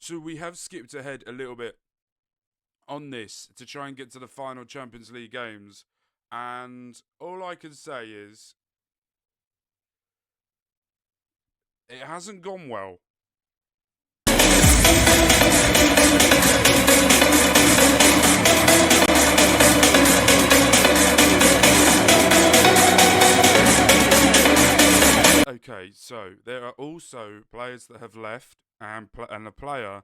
So we have skipped ahead a little bit on this to try and get to the final Champions League games. And all I can say is it hasn't gone well. Okay, so there are also players that have left, and a player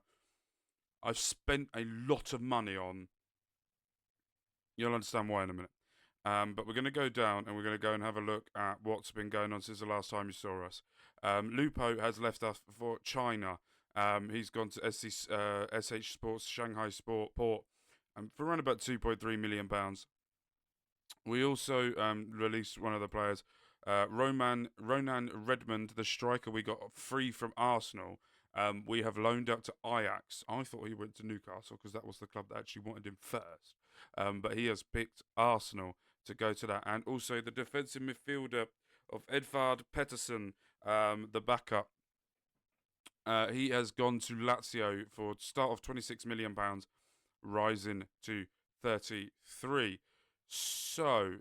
I've spent a lot of money on. You'll understand why in a minute. But we're going to go down and we're going to go and have a look at what's been going on since the last time you saw us. Lupo has left us for China. He's gone to SH Sports Shanghai Sport Port for around about £2.3 million. We also released one of the players, Ronan Redmond, the striker we got free from Arsenal. We have loaned up to Ajax. I thought he went to Newcastle because that was the club that actually wanted him first. But he has picked Arsenal to go to that. And also the defensive midfielder of Edvard Pettersson, the backup. He has gone to Lazio for a start of £26 million, rising to 33. So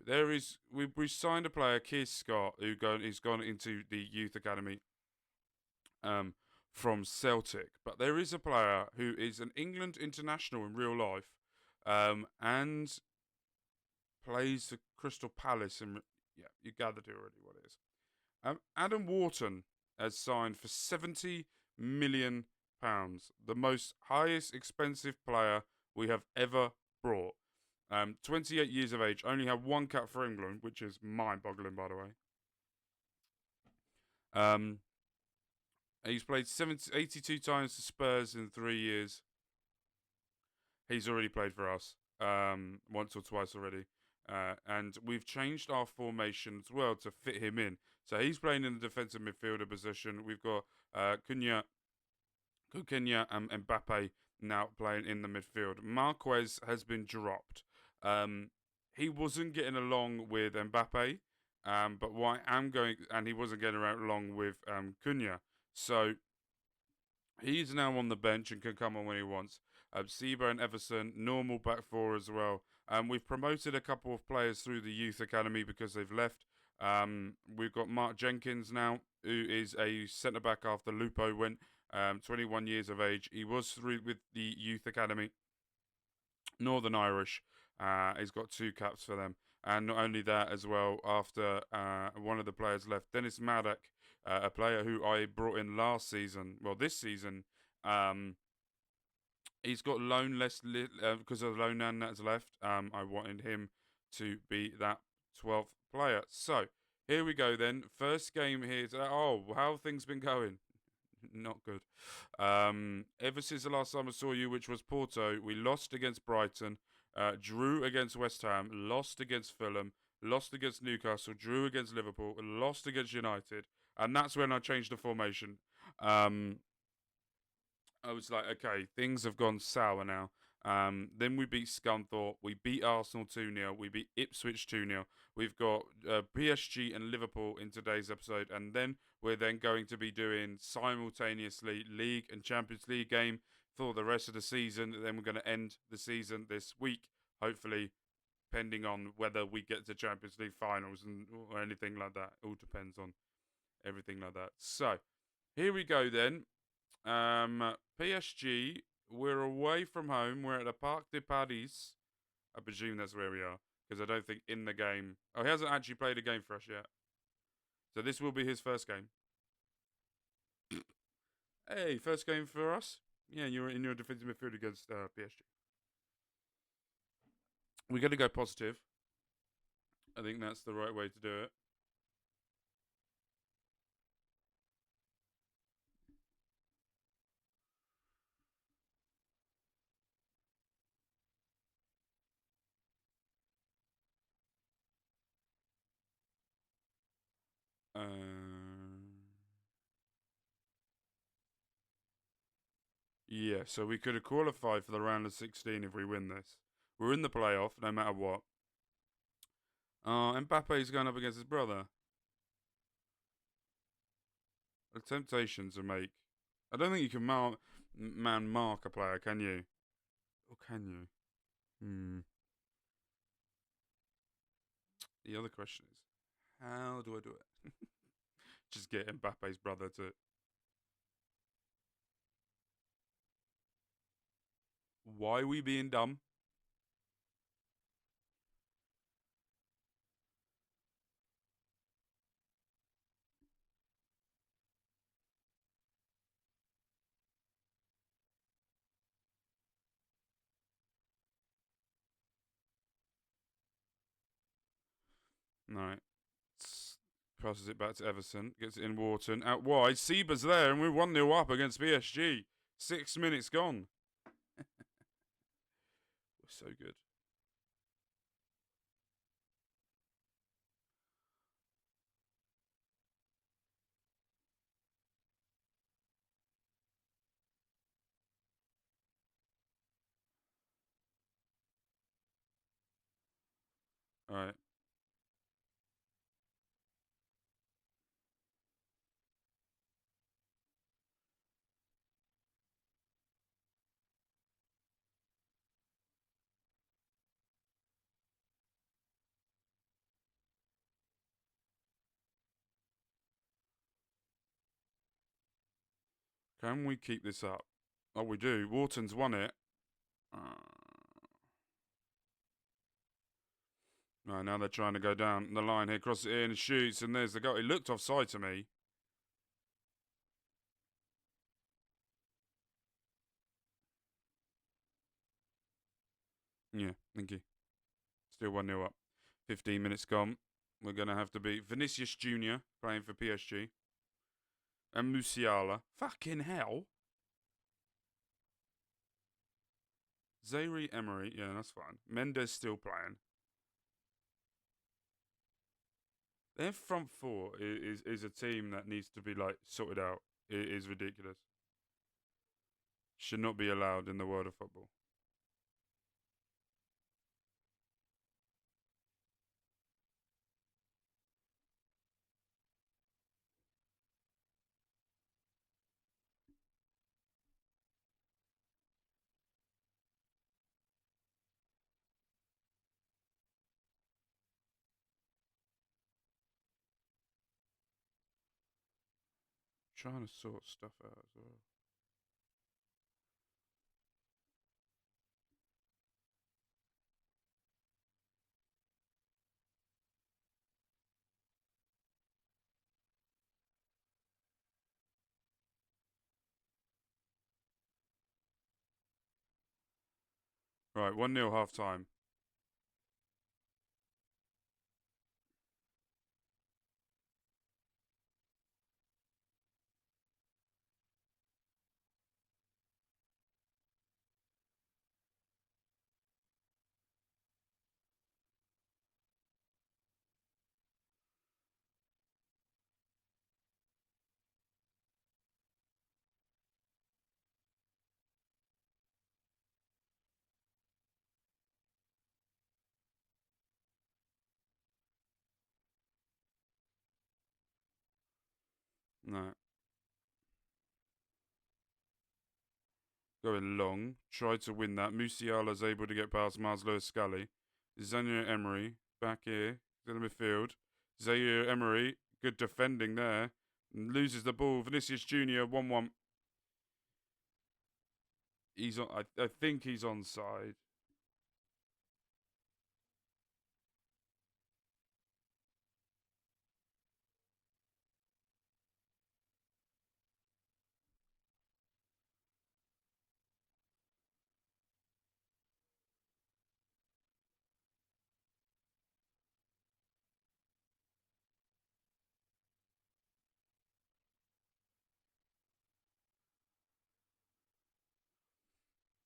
we signed a player, Keir Scott, who's gone into the youth academy from Celtic. But there is a player who is an England international in real life, and plays for Crystal Palace. And yeah, you gathered already what it is. Adam Wharton has signed for £70 million, the most highest expensive player we have ever brought. 28 years of age, only had one cap for England, which is mind-boggling, by the way. He's played 82 times for Spurs in 3 years. He's already played for us once or twice already. And we've changed our formation as well to fit him in. So he's playing in the defensive midfielder position. We've got Cunha and Mbappe now playing in the midfield. Marquez has been dropped. He wasn't getting along with Mbappe, but he wasn't getting along with Cunha. So he's now on the bench and can come on when he wants. Seba and Everson, normal back four as well. We've promoted a couple of players through the youth academy because they've left. We've got Mark Jenkins now, who is a centre-back after Lupo went, 21 years of age. He was through with the youth academy. Northern Irish. He's got 2 caps for them. And not only that as well, after one of the players left, Dennis Maddock, a player who I brought in this season, he's got loan because of the loan man that's left. I wanted him to be that 12th player. So, here we go then. First game here. How have things been going? Not good. Ever since the last time I saw you, which was Porto, we lost against Brighton, drew against West Ham, lost against Fulham, lost against Newcastle, drew against Liverpool, lost against United, and that's when I changed the formation. I was like, okay, things have gone sour now. Then we beat Scunthorpe, we beat Arsenal 2-0, we beat Ipswich 2-0. We've got PSG and Liverpool in today's episode, and then we're going to be doing simultaneously League and Champions League game for the rest of the season. Then we're going to end the season this week, hopefully, pending on whether we get to Champions League finals or anything like that. It all depends on everything like that. So, here we go then. PSG, we're away from home. We're at the Parc des Paris. I presume that's where we are, because I don't think in the game... Oh, he hasn't actually played a game for us yet. So this will be his first game. Hey, first game for us? Yeah, you're in your defensive midfield against PSG. We're going to go positive. I think that's the right way to do it. Yeah, so we could have qualified for the round of 16 if we win this. We're in the playoff, no matter what. Mbappe's going up against his brother. The temptation to make... I don't think you can man mark a player, can you? Or can you? The other question is, how do I do it? Just get Mbappe's brother to. Why are we being dumb? Right. Passes it back to Everson. Gets it in Wharton. Out wide. Seba's there, and we're 1-0 up against PSG. 6 minutes gone. We're so good. All right. Can we keep this up? Oh, we do. Wharton's won it. Right, now they're trying to go down the line here. Crosses it in, shoots, and there's the goal. It looked offside to me. Yeah, thank you. Still 1-0 up. 15 minutes gone. We're going to have to beat Vinicius Jr. playing for PSG. And Musiala. Fucking hell. Zaire Emery. Yeah, that's fine. Mendes still playing. Their front four is a team that needs to be, like, sorted out. It is ridiculous. Should not be allowed in the world of football. Trying to sort stuff out as well. Right, 1-0 half time. No. Going long. Tried to win that. Musiala's able to get past Mars Lewis Scully. Zaire Emery back here in the midfield. Zaire Emery, good defending there. Loses the ball. Vinicius Jr. 1-1. He's on. I think he's onside.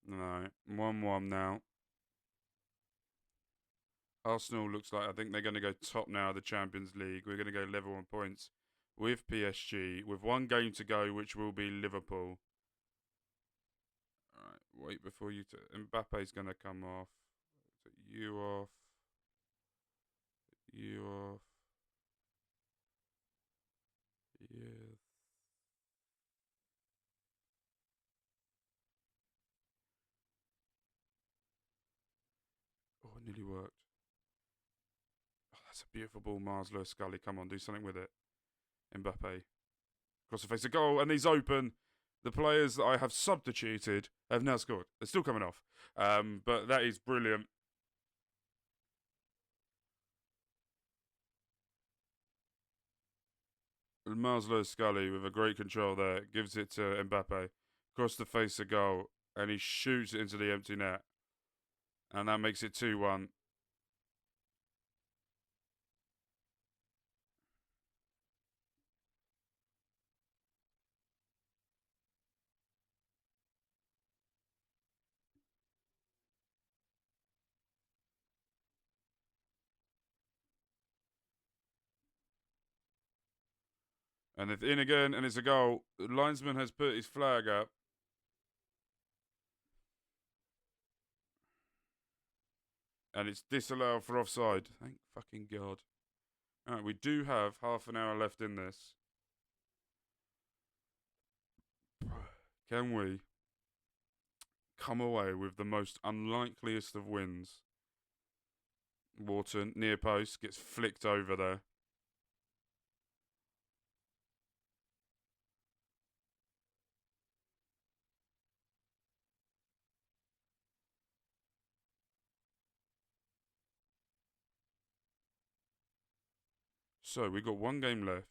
No. 1-1 now. Arsenal looks like I think they're going to go top now of the Champions League. We're going to go level on points with PSG with one game to go, which will be Liverpool. All right, wait before you. Mbappe's going to come off. Take you off. You off. Yeah. nearly worked. Oh, that's a beautiful ball, Mars Lewis Scully. Come on, do something with it. Mbappe. Across the face, a goal, and he's open. The players that I have substituted have now scored. They're still coming off. But that is brilliant. Mars Lewis Scully with a great control there. Gives it to Mbappe. Across the face, a goal, and he shoots it into the empty net. And that makes it 2-1. And it's in again, and it's a goal. The linesman has put his flag up. And it's disallowed for offside. Thank fucking God. Alright, we do have half an hour left in this. Can we come away with the most unlikeliest of wins? Wharton, near post, gets flicked over there. So we got one game left.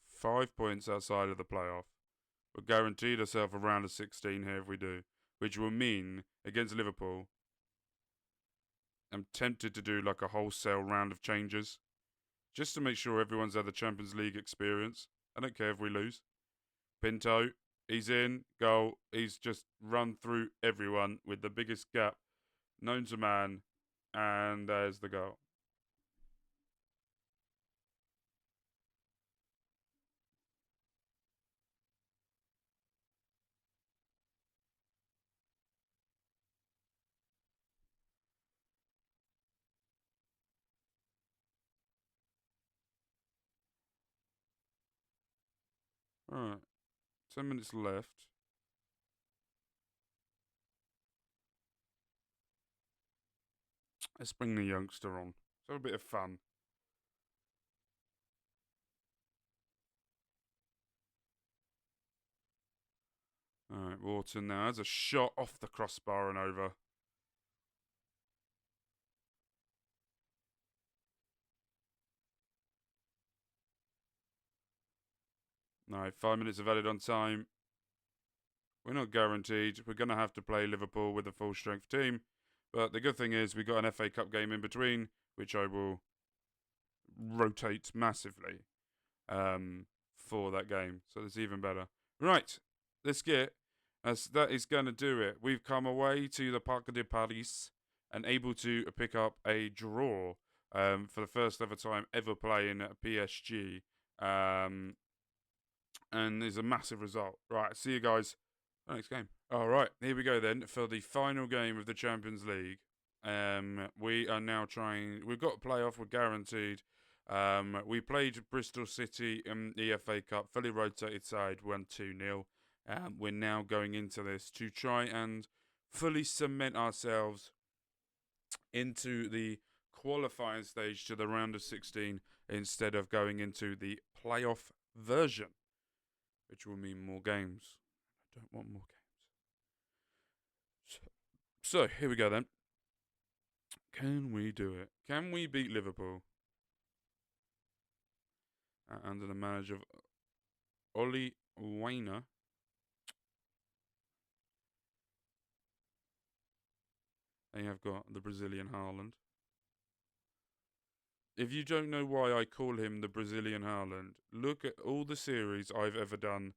5 points outside of the playoff. We're guaranteed ourselves a round of 16 here if we do, which will mean against Liverpool, I'm tempted to do like a wholesale round of changes, just to make sure everyone's had the Champions League experience. I don't care if we lose. Pinto, he's in, goal. He's just run through everyone with the biggest gap known to man, and there's the goal. Alright, 10 minutes left. Let's bring the youngster on. Let's have a bit of fun. Alright, Wharton now has a shot off the crossbar and over. No, 5 minutes of added on time. We're not guaranteed. We're going to have to play Liverpool with a full strength team. But the good thing is we got an FA Cup game in between, which I will rotate massively for that game. So it's even better. Right, let's get, as that is going to do it. We've come away to the Parc de Paris and able to pick up a draw for the first ever time ever playing PSG. And there's a massive result. Right, see you guys next game. All right, here we go then for the final game of the Champions League. We are now trying. We've got a playoff. We're guaranteed. We played Bristol City in the FA Cup, fully rotated side, 1-2-0. We're now going into this to try and fully cement ourselves into the qualifying stage to the round of 16 instead of going into the playoff version, which will mean more games. I don't want more games. So here we go then. Can we do it? Can we beat Liverpool? Under the manager of Oli Wainer. They have got the Brazilian Haaland. If you don't know why I call him the Brazilian Haaland, look at all the series I've ever done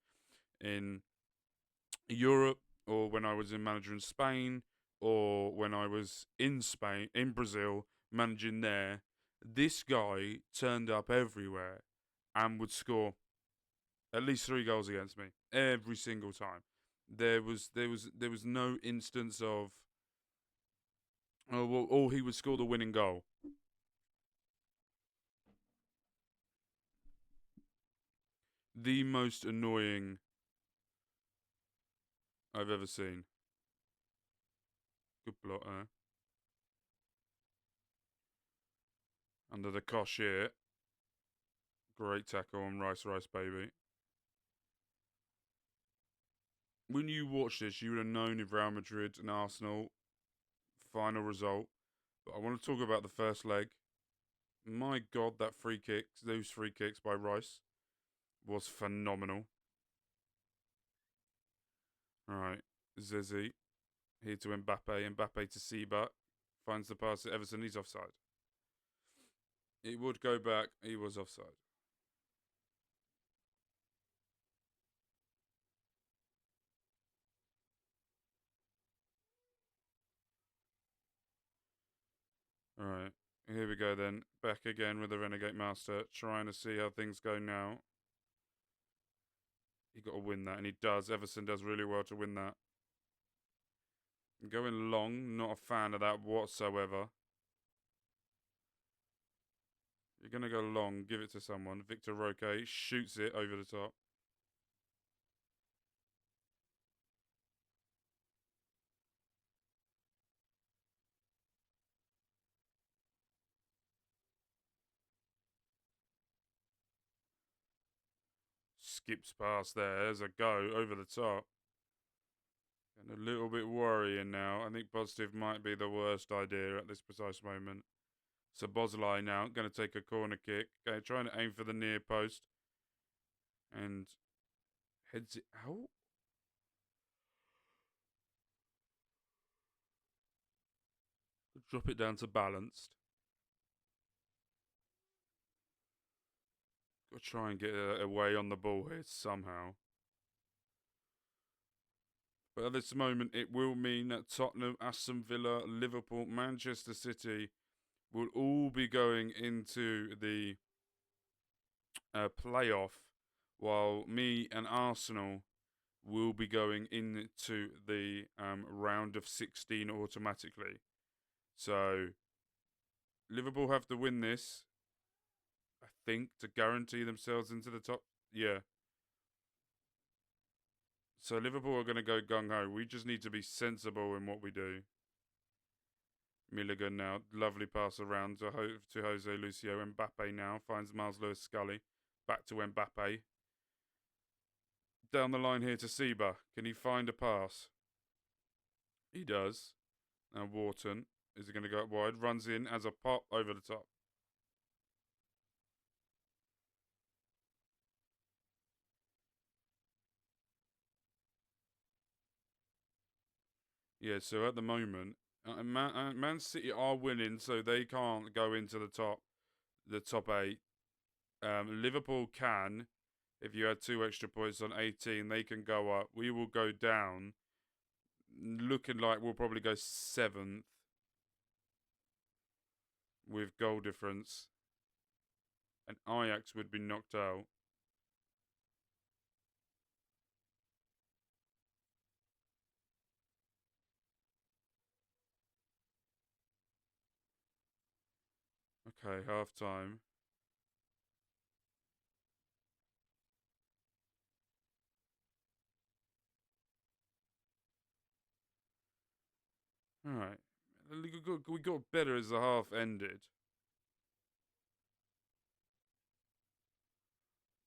in Europe, or when I was in manager in Spain, or when I was in Spain, in Brazil, managing there. This guy turned up everywhere and would score at least 3 goals against me every single time. There was no instance of he would score the winning goal. The most annoying I've ever seen. Good blot there. Under the cosh here. Great tackle on Rice, baby. When you watch this, you would have known if Real Madrid and Arsenal final result. But I want to talk about the first leg. My God, those free kicks by Rice was phenomenal. All right, Zizzy here to Mbappe. Mbappe to Seba. Finds the pass at Everson. He's offside. It would go back. He was offside. All right, here we go then. Back again with the Renegade Master, trying to see how things go now. He got to win that, and he does. Everson does really well to win that. Going long, not a fan of that whatsoever. You're going to go long, give it to someone. Victor Roque shoots it over the top. Skips past there. There's a go over the top. And a little bit worrying now. I think positive might be the worst idea at this precise moment. So Bosley now going to take a corner kick. Okay, trying to aim for the near post. And heads it out. Drop it down to balanced. Got to try and get away on the ball here somehow. But at this moment, it will mean that Tottenham, Aston Villa, Liverpool, Manchester City will all be going into the playoff, while me and Arsenal will be going into the round of 16 automatically. So Liverpool have to win this, I think, to guarantee themselves into the top. Yeah. So Liverpool are going to go gung-ho. We just need to be sensible in what we do. Milligan now. Lovely pass around to Jose Lucio. Mbappe now finds Miles Lewis-Scully. Back to Mbappe. Down the line here to Seba. Can he find a pass? He does. Now Wharton. Is he going to go up wide? Runs in as a pop over the top. Yeah, so at the moment, Man City are winning, so they can't go into the top 8. Liverpool can. If you had 2 extra points on 18, they can go up. We will go down, looking like we'll probably go 7th with goal difference. And Ajax would be knocked out. Okay, half time. Alright. We got better as the half ended.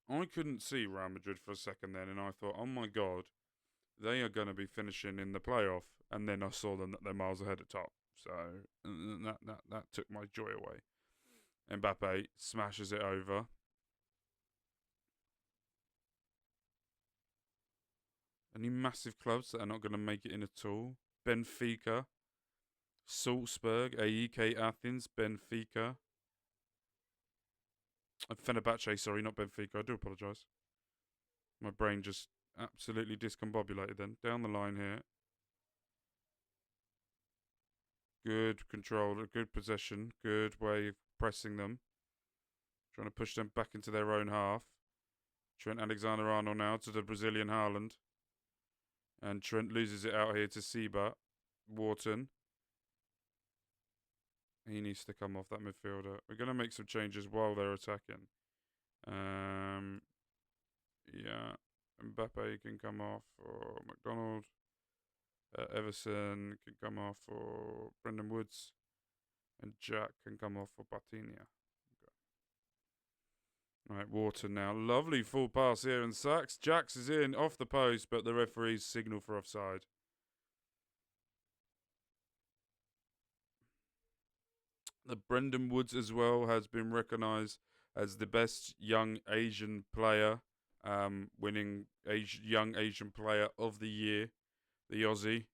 I couldn't see Real Madrid for a second then, and I thought, oh my God, they are going to be finishing in the playoff. And then I saw them that they're miles ahead at top. So that took my joy away. Mbappe smashes it over. Any massive clubs that are not going to make it in at all? Benfica, Salzburg, AEK Athens, Benfica. Fenerbahce, sorry, not Benfica. I do apologise. My brain just absolutely discombobulated then. Down the line here. Good control, good possession, good way of pressing them. Trying to push them back into their own half. Trent Alexander-Arnold now to the Brazilian Haaland. And Trent loses it out here to Seba. Wharton. He needs to come off that midfielder. We're going to make some changes while they're attacking. Yeah. Mbappe can come off for McDonald. Everson can come off for Brendan Woods. And Jack can come off for Patinia. Right, Wharton now. Lovely full pass here, and Sachs. Jax is in off the post, but the referee's signal for offside. The Brendan Woods as well has been recognised as the best young Asian player, winning Young Asian Player of the Year, the Aussie.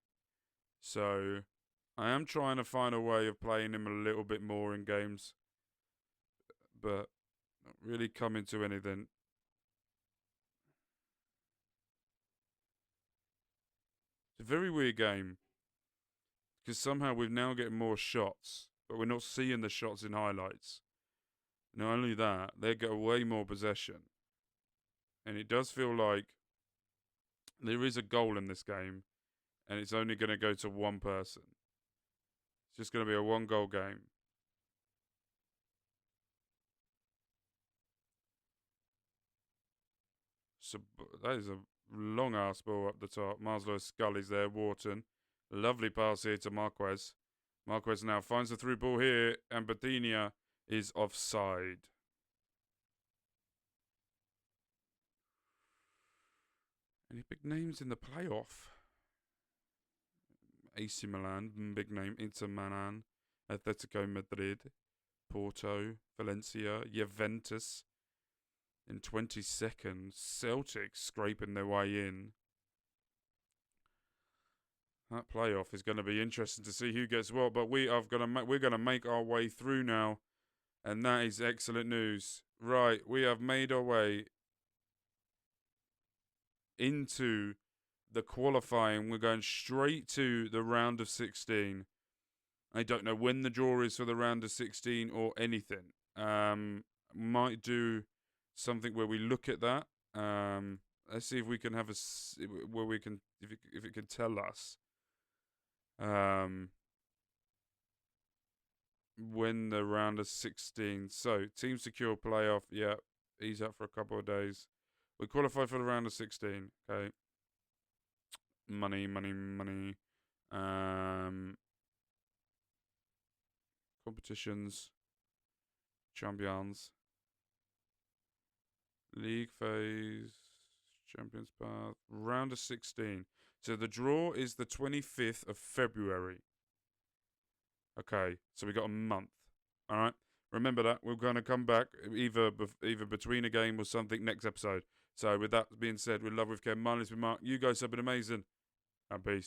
So I am trying to find a way of playing him a little bit more in games, but not really coming to anything. It's a very weird game because somehow we're now getting more shots, but we're not seeing the shots in highlights. Not only that, they get way more possession. And it does feel like there is a goal in this game, and it's only going to go to one person. It's just going to be a 1-goal game. So that is a long-ass ball up the top. Marslow Scully's there, Wharton. Lovely pass here to Marquez. Marquez now finds the through ball here, and Badinia is offside. Any big names in the playoff? AC Milan, big name. Inter Milan, Atletico Madrid, Porto, Valencia, Juventus. In 22nd, Celtic scraping their way in. That playoff is going to be interesting to see who gets what, but we're going to make our way through now, and that is excellent news. Right, we have made our way into the qualifying. We're going straight to the round of 16. I don't know when the draw is for the round of 16 or anything. Might do something where we look at that. Let's see if we can have where we can, if it can tell us when the round of 16. So team secure playoff. Yeah, he's out for a couple of days. We qualify for the round of 16. Okay. Money. Competitions. Champions. League phase. Champions path. Round of 16. So the draw is the 25th of February. Okay. So we got a month. All right. Remember that. We're going to come back either between a game or something next episode. So with that being said, with love, with Ken, mindless with Mark, you guys have been amazing. And peace.